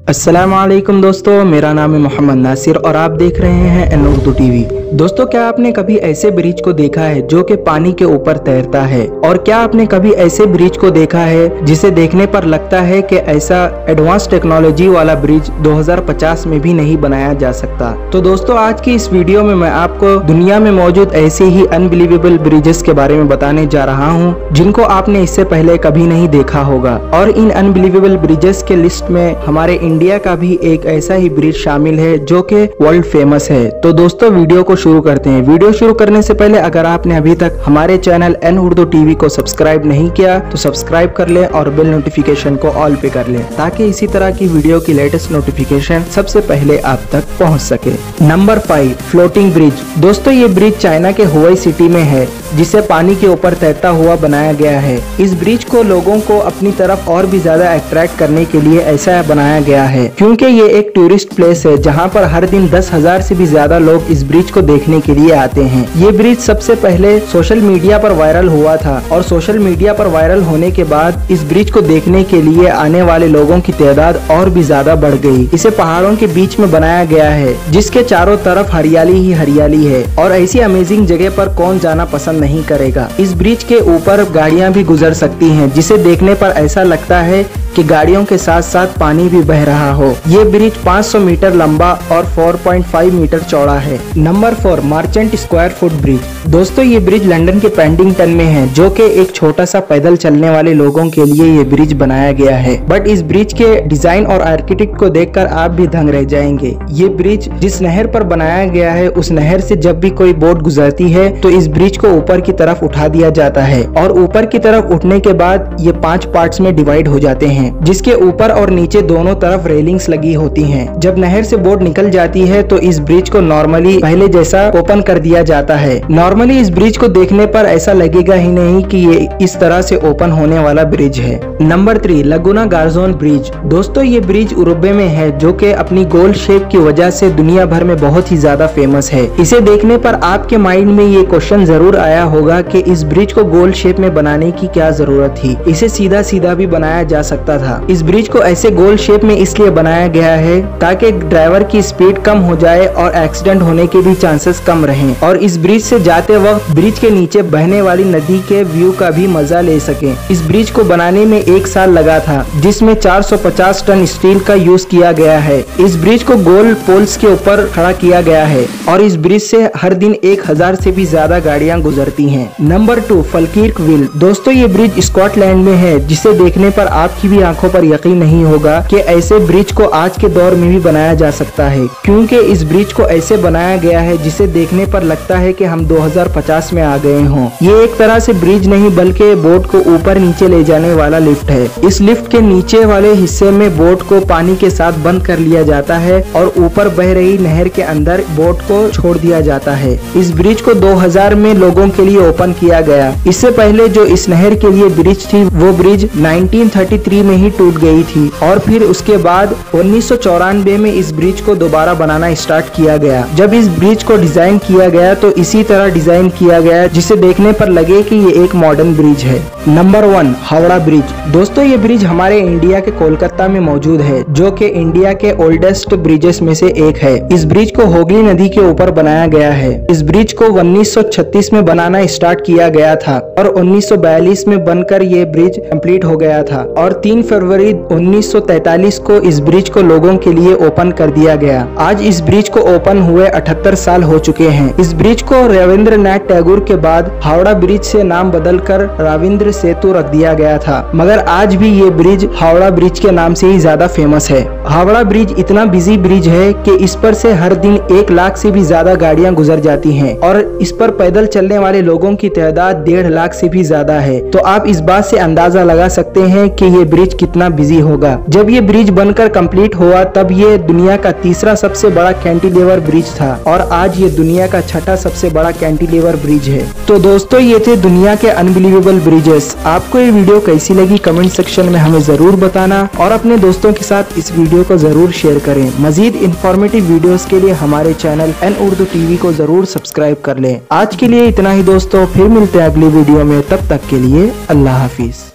अस्सलाम वालेकुम दोस्तों, मेरा नाम है मोहम्मद नासिर और आप देख रहे हैं एन उर्दू टीवी। दोस्तों, क्या आपने कभी ऐसे ब्रिज को देखा है जो कि पानी के ऊपर तैरता है? और क्या आपने कभी ऐसे ब्रिज को देखा है जिसे देखने पर लगता है कि ऐसा एडवांस टेक्नोलॉजी वाला ब्रिज 2050 में भी नहीं बनाया जा सकता? तो दोस्तों, आज की इस वीडियो में मैं आपको दुनिया में मौजूद ऐसे ही अनबिलीवेबल ब्रिजेस के बारे में बताने जा रहा हूँ जिनको आपने इससे पहले कभी नहीं देखा होगा। और इन अनबिलीवेबल ब्रिजेस के लिस्ट में हमारे इंडिया का भी एक ऐसा ही ब्रिज शामिल है जो कि वर्ल्ड फेमस है। तो दोस्तों, वीडियो को शुरू करते हैं। वीडियो शुरू करने से पहले अगर आपने अभी तक हमारे चैनल एन उर्दू टीवी को सब्सक्राइब नहीं किया तो सब्सक्राइब कर लें और बेल नोटिफिकेशन को ऑल पे कर लें ताकि इसी तरह की वीडियो की लेटेस्ट नोटिफिकेशन सबसे पहले आप तक पहुंच सके। Number 5, floating bridge. दोस्तों, ये ब्रिज चाइना के हुआई सिटी में है जिसे पानी के ऊपर तैरता हुआ बनाया गया है। इस ब्रिज को लोगों को अपनी तरफ और भी ज्यादा अट्रैक्ट करने के लिए ऐसा बनाया गया है क्योंकि ये एक टूरिस्ट प्लेस है जहाँ पर हर दिन 10,000 से भी ज्यादा लोग इस ब्रिज को देखने के लिए आते हैं। ये ब्रिज सबसे पहले सोशल मीडिया पर वायरल हुआ था और सोशल मीडिया पर वायरल होने के बाद इस ब्रिज को देखने के लिए आने वाले लोगों की तादाद और भी ज्यादा बढ़ गई। इसे पहाड़ों के बीच में बनाया गया है जिसके चारों तरफ हरियाली ही हरियाली है और ऐसी अमेजिंग जगह पर कौन जाना पसंद नहीं करेगा। इस ब्रिज के ऊपर गाड़ियां भी गुजर सकती हैं जिसे देखने पर ऐसा लगता है कि गाड़ियों के साथ साथ पानी भी बह रहा हो। ये ब्रिज 500 मीटर लंबा और 4.5 मीटर चौड़ा है। Number 4, merchant square foot bridge. दोस्तों, ये ब्रिज लंदन के पेंडिंगटन में है जो कि एक छोटा सा पैदल चलने वाले लोगों के लिए ये ब्रिज बनाया गया है। बट इस ब्रिज के डिजाइन और आर्किटेक्ट को देखकर आप भी दंग रह जाएंगे। ये ब्रिज जिस नहर पर बनाया गया है उस नहर से जब भी कोई बोट गुजरती है तो इस ब्रिज को ऊपर की तरफ उठा दिया जाता है और ऊपर की तरफ उठने के बाद ये 5 पार्ट्स में डिवाइड हो जाते हैं जिसके ऊपर और नीचे दोनों तरफ रेलिंग्स लगी होती हैं। जब नहर से बोट निकल जाती है तो इस ब्रिज को नॉर्मली पहले जैसा ओपन कर दिया जाता है। नॉर्मली इस ब्रिज को देखने पर ऐसा लगेगा ही नहीं कि ये इस तरह से ओपन होने वाला ब्रिज है। Number 3, लगुना गार्जोन bridge. दोस्तों, ये ब्रिज उरुग्वे में है जो कि अपनी गोल शेप की वजह से दुनिया भर में बहुत ही ज्यादा फेमस है। इसे देखने पर आपके माइंड में ये क्वेश्चन जरूर आया होगा कि इस ब्रिज को गोल शेप में बनाने की क्या जरूरत थी, इसे सीधा सीधा भी बनाया जा सकता था। इस ब्रिज को ऐसे गोल शेप में इसलिए बनाया गया है ताकि ड्राइवर की स्पीड कम हो जाए और एक्सीडेंट होने के भी चांसेस कम रहें और इस ब्रिज से जाते वक्त ब्रिज के नीचे बहने वाली नदी के व्यू का भी मजा ले सकें। इस ब्रिज को बनाने में 1 साल लगा था जिसमें 450 टन स्टील का यूज किया गया है। इस ब्रिज को गोल पोल्स के ऊपर खड़ा किया गया है और इस ब्रिज से हर दिन 1000 से भी ज्यादा गाड़ियां गुजरती हैं। Number 2, Falkirk Wheel. दोस्तों, ये ब्रिज स्कॉटलैंड में है जिसे देखने पर आपकी भी आंखों पर यकीन नहीं होगा कि ऐसे ब्रिज को आज के दौर में भी बनाया जा सकता है क्योंकि इस ब्रिज को ऐसे बनाया गया है जिसे देखने पर लगता है कि हम 2050 में आ गए हों। ये एक तरह से ब्रिज नहीं बल्कि बोट को ऊपर नीचे ले जाने वाला लिफ्ट है। इस लिफ्ट के नीचे वाले हिस्से में बोट को पानी के साथ बंद कर लिया जाता है और ऊपर बह रही नहर के अंदर बोट को छोड़ दिया जाता है। इस ब्रिज को 2000 में लोगों के लिए ओपन किया गया। इससे पहले जो इस नहर के लिए ब्रिज थी वो ब्रिज 1933 में ही टूट गई थी और फिर उसके बाद 1994 में इस ब्रिज को दोबारा बनाना स्टार्ट किया गया। जब इस ब्रिज को डिजाइन किया गया तो इसी तरह डिजाइन किया गया जिसे देखने पर लगे कि ये एक मॉडर्न ब्रिज है। Number 1, Howrah bridge. दोस्तों, ये ब्रिज हमारे इंडिया के कोलकाता में मौजूद है जो कि इंडिया के ओल्डेस्ट ब्रिजेस में से एक है। इस ब्रिज को होगली नदी के ऊपर बनाया गया है। इस ब्रिज को 1936 में बनाना स्टार्ट किया गया था और 1942 में बनकर ये ब्रिज कंप्लीट हो गया था और 3 फरवरी 1943 को इस ब्रिज को लोगों के लिए ओपन कर दिया गया। आज इस ब्रिज को ओपन हुए 78 साल हो चुके हैं। इस ब्रिज को रविंद्रनाथ टैगोर के बाद हावड़ा ब्रिज से नाम बदलकर रविंद्र सेतु रख दिया गया था, मगर आज भी ये ब्रिज हावड़ा ब्रिज के नाम से ही ज्यादा फेमस है। हावड़ा ब्रिज इतना बिजी ब्रिज है कि इस पर से हर दिन 1 लाख से भी ज्यादा गाड़ियां गुजर जाती हैं और इस पर पैदल चलने वाले लोगों की तादाद 1.5 लाख से भी ज्यादा है। तो आप इस बात से अंदाजा लगा सकते हैं कि ये ब्रिज कितना बिजी होगा। जब ये ब्रिज बनकर कंप्लीट हुआ तब ये दुनिया का तीसरा सबसे बड़ा कैंटिलीवर ब्रिज था और आज ये दुनिया का 6ठा सबसे बड़ा कैंटिलीवर ब्रिज है। तो दोस्तों, ये थे दुनिया के अनबिलीवेबल ब्रिजेस। आपको ये वीडियो कैसी लगी कमेंट सेक्शन में हमें जरूर बताना और अपने दोस्तों के साथ इस वीडियो को जरूर शेयर करें। मजीद इंफॉर्मेटिव वीडियोस के लिए हमारे चैनल एन उर्दू टीवी को जरूर सब्सक्राइब कर लें। आज के लिए इतना ही दोस्तों, फिर मिलते हैं अगली वीडियो में। तब तक के लिए अल्लाह हाफिज।